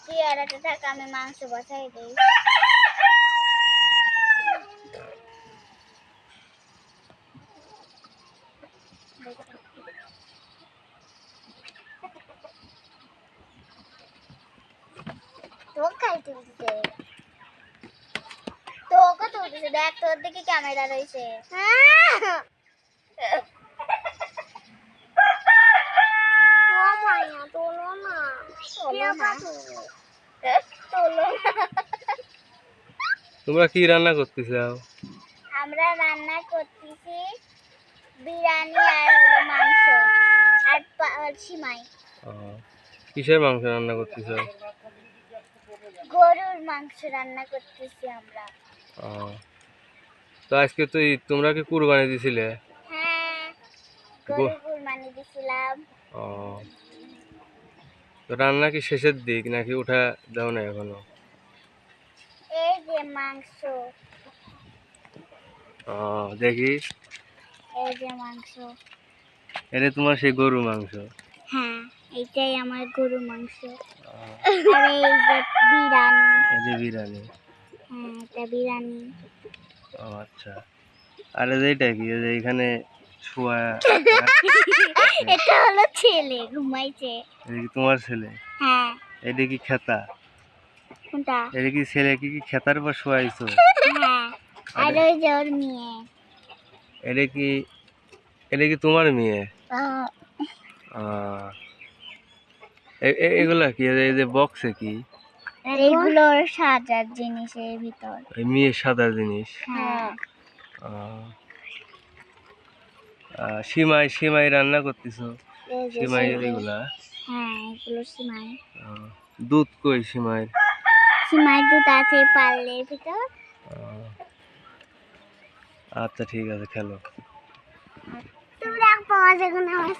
চেয়ারাটা থাকা আমি মাংস বসাই দিই। তোকে তুলছে, তোকে তুলছে, দেখ তোর দিকে ক্যামেরা রয়েছে। তোমরা কি রান্না করতেছ? আমরা রান্না করতেছি বিরিয়ানি আর হলো মাংস আর সিমাই। কিসের মাংস রান্না করতেছ? গরুর মাংস রান্না করতেছি আমরা। তো আজকে তো তোমরা কি কুরবানি দিছিলে? হ্যাঁ, গরু কুরবানি দিছিলাম। তো রান্না কি শেষের দিক নাকি উঠা দাও না এখনো? এই যে মাংস, দেখি। এই যে মাংস। এটা তোমার সেই গরু মাংস? হ্যাঁ, এইটাই আমার গরু মাংস। আর এই যে বিরিয়ানি। এই যে বিরিয়ানি? হ্যাঁ, এটা বিরিয়ানি। আচ্ছা। আর এইটা কি? এখানে শোয়া? এটা হলো ছেলে, ঘুমাইছে। এটা কি তোমার ছেলে? হ্যাঁ। এটা কি খেতা? কোনটা? এটা কি ছেলে কি খেতার উপর শোয়াইছো? হ্যাঁ, আর ওই যে ওর মেয়ে। এটা কি তোমার মেয়ে? এগুলা কি? এই যে বক্সে কি? এগুলো সাজার জিনিস এর ভিতর। মেয়ের সাদা জিনিস? হ্যাঁ। সিমাই রান্না করতেছো? সিমাই এগুলা? হ্যাঁ, এগুলো সিমাই। দুধ কই সিমাই? সিমাই দুধ আছে পার্লের ভিতর। আচ্ছা ঠিক আছে, খেলো। তোমরা পাওয়া যাবে না আমার